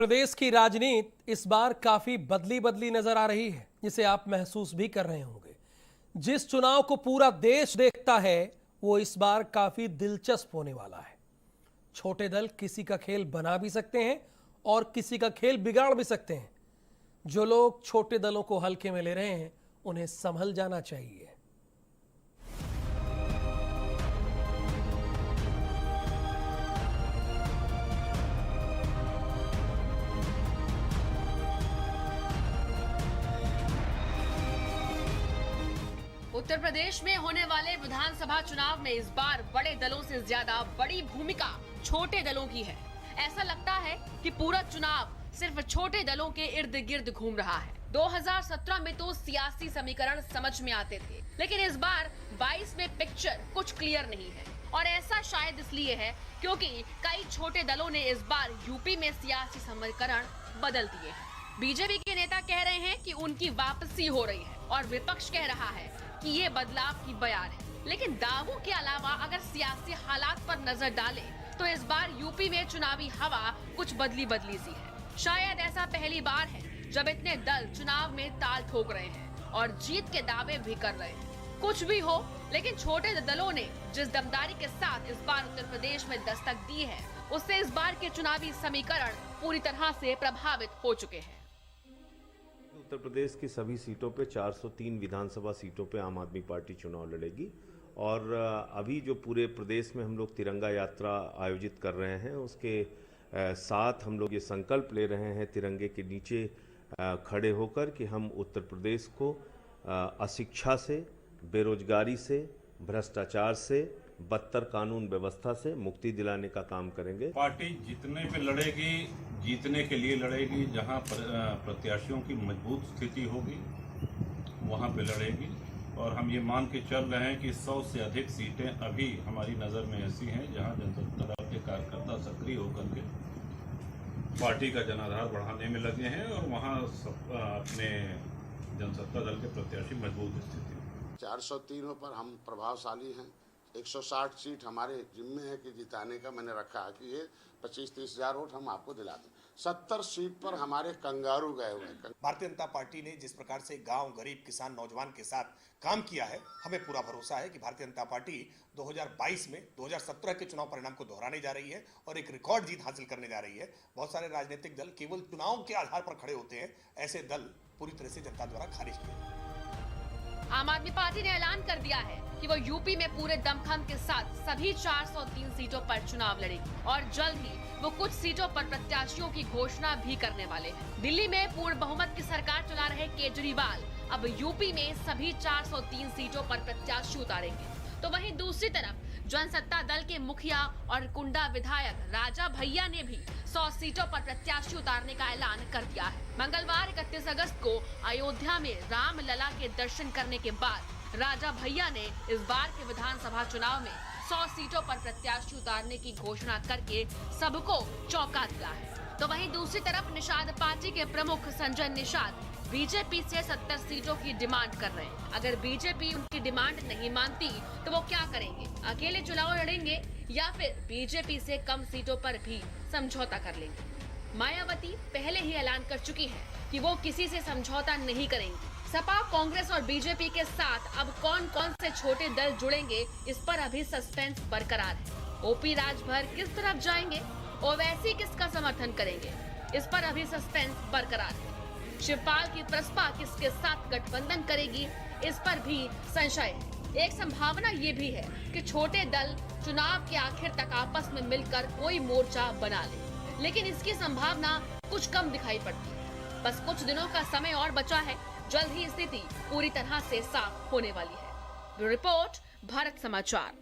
प्रदेश की राजनीति इस बार काफी बदली नजर आ रही है, जिसे आप महसूस भी कर रहे होंगे। जिस चुनाव को पूरा देश देखता है वो इस बार काफी दिलचस्प होने वाला है। छोटे दल किसी का खेल बना भी सकते हैं और किसी का खेल बिगाड़ भी सकते हैं। जो लोग छोटे दलों को हल्के में ले रहे हैं उन्हें संभल जाना चाहिए। उत्तर प्रदेश में होने वाले विधानसभा चुनाव में इस बार बड़े दलों से ज्यादा बड़ी भूमिका छोटे दलों की है। ऐसा लगता है कि पूरा चुनाव सिर्फ छोटे दलों के इर्द गिर्द घूम रहा है। 2017 में तो सियासी समीकरण समझ में आते थे, लेकिन इस बार 22 में पिक्चर कुछ क्लियर नहीं है। और ऐसा शायद इसलिए है क्योंकि कई छोटे दलों ने इस बार यूपी में सियासी समीकरण बदल दिए हैं। बीजेपी के नेता कह रहे हैं कि उनकी वापसी हो रही है और विपक्ष कह रहा है कि ये बदलाव की बयान है। लेकिन दावों के अलावा अगर सियासी हालात पर नजर डालें तो इस बार यूपी में चुनावी हवा कुछ बदली सी है। शायद ऐसा पहली बार है जब इतने दल चुनाव में ताल ठोक रहे हैं और जीत के दावे भी कर रहे हैं। कुछ भी हो, लेकिन छोटे दलों ने जिस दमदारी के साथ इस बार उत्तर प्रदेश में दस्तक दी है, उससे इस बार के चुनावी समीकरण पूरी तरह से प्रभावित हो चुके हैं। उत्तर प्रदेश की सभी सीटों पे 403 विधानसभा सीटों पे आम आदमी पार्टी चुनाव लड़ेगी। और अभी जो पूरे प्रदेश में हम लोग तिरंगा यात्रा आयोजित कर रहे हैं, उसके साथ हम लोग ये संकल्प ले रहे हैं तिरंगे के नीचे खड़े होकर कि हम उत्तर प्रदेश को अशिक्षा से, बेरोजगारी से, भ्रष्टाचार से, बदतर कानून व्यवस्था से मुक्ति दिलाने का काम करेंगे। पार्टी जीतने पे लड़ेगी, जीतने के लिए लड़ेगी। जहां प्रत्याशियों की मजबूत स्थिति होगी वहां पे लड़ेगी। और हम ये मान के चल रहे हैं कि 100 से अधिक सीटें अभी हमारी नज़र में ऐसी हैं जहां जनसत्ता दल के कार्यकर्ता सक्रिय होकर के पार्टी का जनाधार बढ़ाने में लगे हैं और वहां अपने जनसत्ता दल के प्रत्याशी मजबूत स्थिति में। 403 पर हम प्रभावशाली हैं। 160 सीट हमारे जिम्मे है कि जिताने का मैंने रखा है कि ये 25-30 हजार वोट हम आपको दिला दें। 70 सीट पर हमारे कंगारू गए हुए हैं। भारतीय जनता पार्टी ने जिस प्रकार से गांव, गरीब, किसान, नौजवान के साथ काम किया है, हमें पूरा भरोसा है कि भारतीय जनता पार्टी 2022 में 2017 के चुनाव परिणाम को दोहराने जा रही है और एक रिकॉर्ड जीत हासिल करने जा रही है। बहुत सारे राजनीतिक दल केवल चुनाव के आधार पर खड़े होते हैं, ऐसे दल पूरी तरह से जनता द्वारा खारिज किए। आम आदमी पार्टी ने ऐलान कर दिया है कि वो यूपी में पूरे दमखम के साथ सभी 403 सीटों पर चुनाव लड़ेगी और जल्द ही वो कुछ सीटों पर प्रत्याशियों की घोषणा भी करने वाले हैं। दिल्ली में पूर्ण बहुमत की सरकार चला रहे केजरीवाल अब यूपी में सभी 403 सीटों पर प्रत्याशी उतारेंगे। तो वहीं दूसरी तरफ जनसत्ता दल के मुखिया और कुंडा विधायक राजा भैया ने भी 100 सीटों पर प्रत्याशी उतारने का ऐलान कर दिया है। मंगलवार 31 अगस्त को अयोध्या में राम लला के दर्शन करने के बाद राजा भैया ने इस बार के विधानसभा चुनाव में 100 सीटों पर प्रत्याशी उतारने की घोषणा करके सबको चौंका दिया है। तो वहीं दूसरी तरफ निषाद पार्टी के प्रमुख संजय निषाद बीजेपी से 70 सीटों की डिमांड कर रहे हैं। अगर बीजेपी उनकी डिमांड नहीं मानती तो वो क्या करेंगे? अकेले चुनाव लड़ेंगे या फिर बीजेपी से कम सीटों पर भी समझौता कर लेंगे? मायावती पहले ही ऐलान कर चुकी है कि वो किसी से समझौता नहीं करेंगी। सपा, कांग्रेस और बीजेपी के साथ अब कौन कौन से छोटे दल जुड़ेंगे, इस पर अभी सस्पेंस बरकरार है। ओपी राजभर किस तरफ जाएंगे, ओवैसी किसका समर्थन करेंगे, इस पर अभी सस्पेंस बरकरार है। शिवपाल की प्रसपा किसके साथ गठबंधन करेगी, इस पर भी संशय है। एक संभावना ये भी है कि छोटे दल चुनाव के आखिर तक आपस में मिलकर कोई मोर्चा बना ले, लेकिन इसकी संभावना कुछ कम दिखाई पड़ती है। बस कुछ दिनों का समय और बचा है, जल्द ही स्थिति पूरी तरह से साफ होने वाली है। ब्यूरो रिपोर्ट, भारत समाचार।